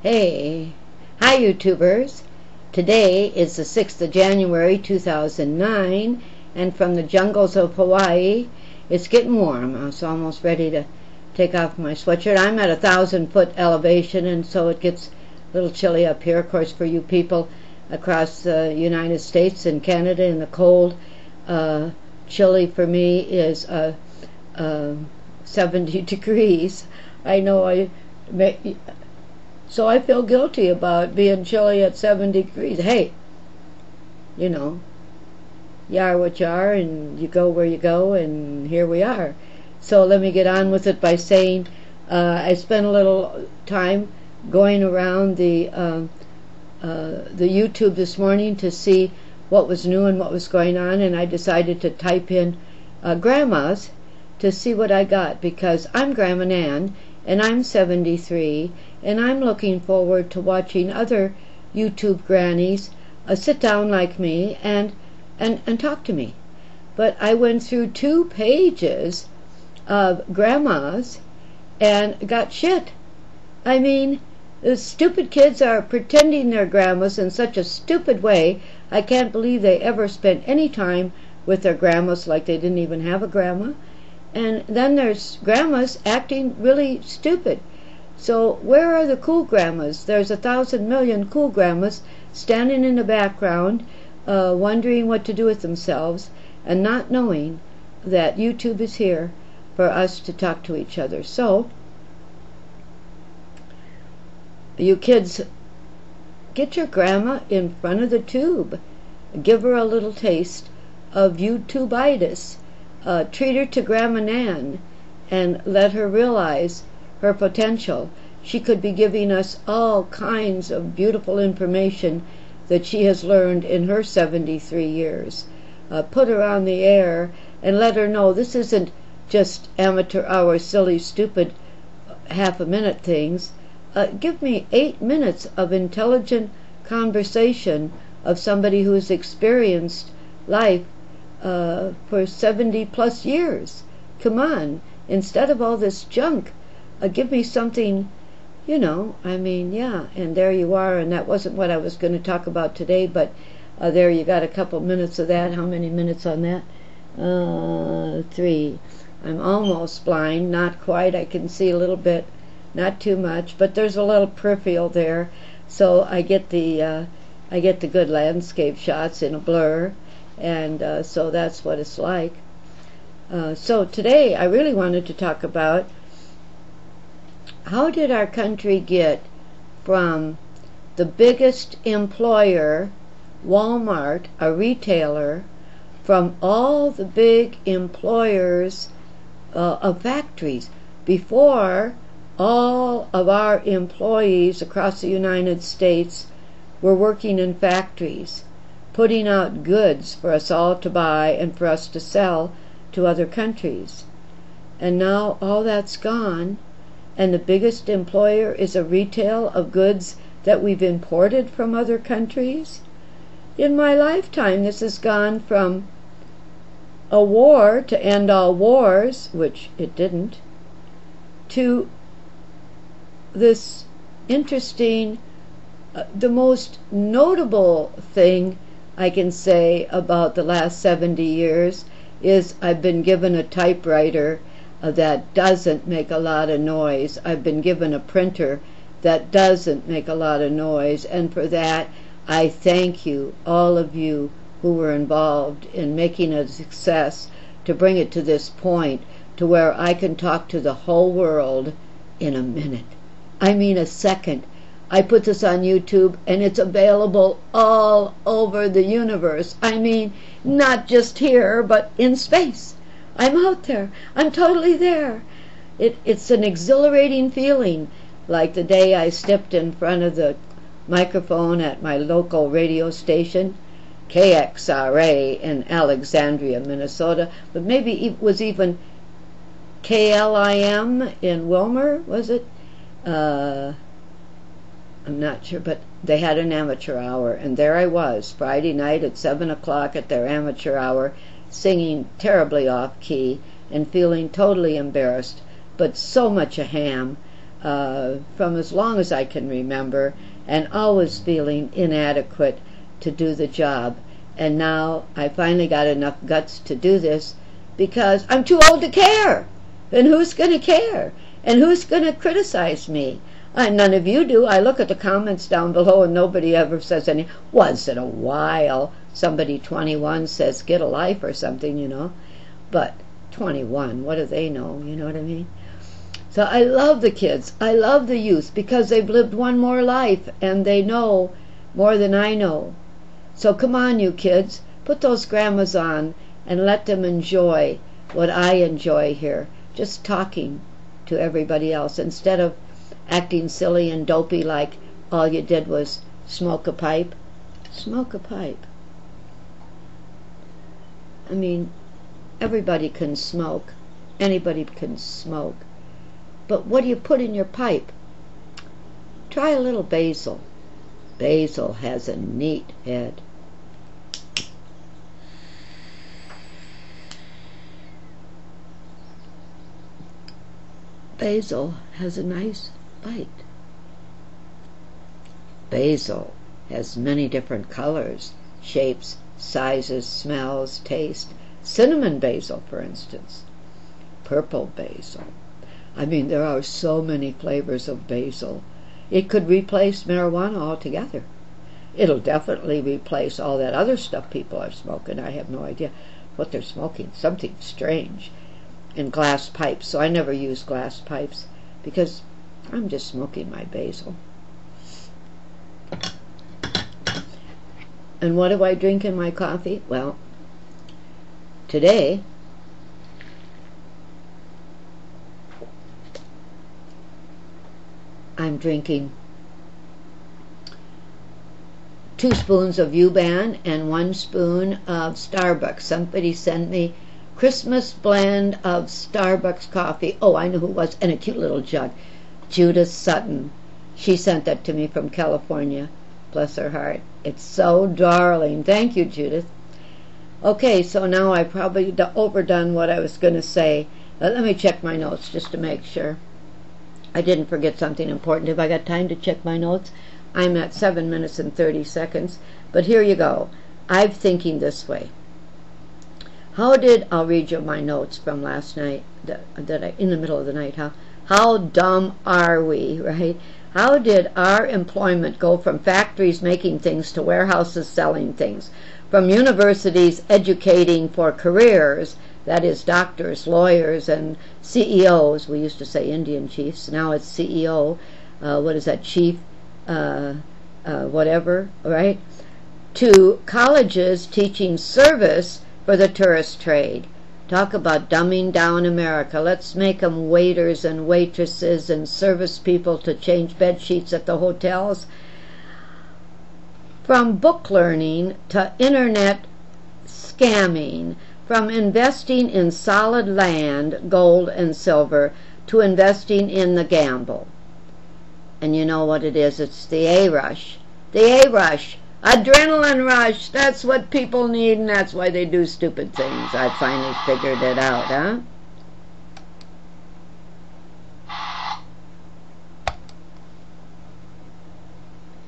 Hey, hi YouTubers. Today is the 6th of January 2009, and from the jungles of Hawaii, it's getting warm. I was almost ready to take off my sweatshirt. I'm at 1,000-foot elevation, and so it gets a little chilly up here. Of course, for you people across the United States and Canada in the cold, chilly for me is 70 degrees. I know so I feel guilty about being chilly at 70 degrees. Hey, you know, you are what you are, and you go where you go, and here we are. So let me get on with it by saying I spent a little time going around the YouTube this morning to see what was new and what was going on, and I decided to type in grandmas to see what I got, because I'm Grandma Nan, and I'm 73, and I'm looking forward to watching other YouTube grannies sit down like me and talk to me. But I went through 2 pages of grandmas and got shit. I mean, the stupid kids are pretending they're grandmas in such a stupid way. I can't believe they ever spent any time with their grandmas, like they didn't even have a grandma. And then there's grandmas acting really stupid. So where are the cool grandmas? There's 1,000 million cool grandmas standing in the background, wondering what to do with themselves, and not knowing that YouTube is here for us to talk to each other. So, you kids, get your grandma in front of the tube. Give her a little taste of YouTubeitis. Treat her to Grandma Nan and let her realize her potential. She could be giving us all kinds of beautiful information that she has learned in her 73 years. Put her on the air and let her know this isn't just amateur hour, silly, stupid, half-a-minute things. Give me 8 minutes of intelligent conversation of somebody who's experienced life for 70 plus years. Come on, instead of all this junk, give me something, you know, I mean, yeah. And there you are, and that wasn't what I was going to talk about today, but there you got a couple minutes of that. How many minutes on that? 3. I'm almost blind, not quite. I can see a little bit, not too much, but there's a little peripheral there, so I get the good landscape shots in a blur. And so that's what it's like. So today I really wanted to talk about how did our country get from the biggest employer, Walmart, a retailer, from all the big employers of factories. Before, all of our employees across the United States were working in factories, putting out goods for us all to buy and for us to sell to other countries. And now all that's gone, and the biggest employer is a retail of goods that we've imported from other countries. In my lifetime, this has gone from a war to end all wars, which it didn't, to this interesting, the most notable thing I can say about the last 70 years is I've been given a typewriter that doesn't make a lot of noise. I've been given a printer that doesn't make a lot of noise, and for that I thank you, all of you who were involved in making a success to bring it to this point to where I can talk to the whole world in a minute. I mean a second. I put this on YouTube, and it's available all over the universe. I mean, not just here, but in space. I'm out there. I'm totally there. It's an exhilarating feeling, like the day I stepped in front of the microphone at my local radio station, KXRA in Alexandria, Minnesota, but maybe it was even KLIM in Wilmer, was it? I'm not sure, but they had an amateur hour, and there I was, Friday night at 7 o'clock at their amateur hour, singing terribly off-key and feeling totally embarrassed, but so much a ham. from as long as I can remember, and always feeling inadequate to do the job. And now I finally got enough guts to do this because I'm too old to care. And who's going to care? And who's going to criticize me? None of you do. I look at the comments down below and nobody ever says any. Once in a while, somebody 21 says, get a life or something, you know. But 21, what do they know? You know what I mean? So I love the kids. I love the youth because they've lived one more life and they know more than I know. So come on, you kids. Put those grandmas on and let them enjoy what I enjoy here. Just talking to everybody else instead of acting silly and dopey like all you did was smoke a pipe. Smoke a pipe. I mean, everybody can smoke. Anybody can smoke. But what do you put in your pipe? Try a little basil. Basil has a neat head. Basil has a nice bite. Basil has many different colors, shapes, sizes, smells, taste. Cinnamon basil, for instance. Purple basil. I mean, there are so many flavors of basil. It could replace marijuana altogether. It'll definitely replace all that other stuff people are smoking. I have no idea what they're smoking. Something strange. In glass pipes. So I never use glass pipes because I'm just smoking my basil. And what do I drink in my coffee? Well, today I'm drinking 2 spoons of U-Ban and 1 spoon of Starbucks. Somebody sent me Christmas blend of Starbucks coffee. Oh, I know who it was. And a cute little jug. Judith Sutton. She sent that to me from California. Bless her heart. It's so darling. Thank you, Judith. Okay, so now I've probably overdone what I was going to say. Let me check my notes just to make sure I didn't forget something important. Have I got time to check my notes? I'm at 7 minutes and 30 seconds. But here you go. I'm thinking this way. I'll read you my notes from last night, in the middle of the night. How dumb are we, right? How did our employment go from factories making things to warehouses selling things? From universities educating for careers, that is doctors, lawyers, and CEOs. We used to say Indian chiefs. Now it's CEO. What is that? Chief, whatever, right? To colleges teaching service for the tourist trade. Talk about dumbing down America. Let's make them waiters and waitresses and service people to change bed sheets at the hotels. From book learning to internet scamming, from investing in solid land, gold and silver, to investing in the gamble. And you know what it is? It's the A-rush. The A-rush. Adrenaline rush. That's what people need, and that's why they do stupid things. I finally figured it out, huh?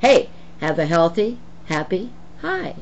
Hey, have a healthy, happy, high.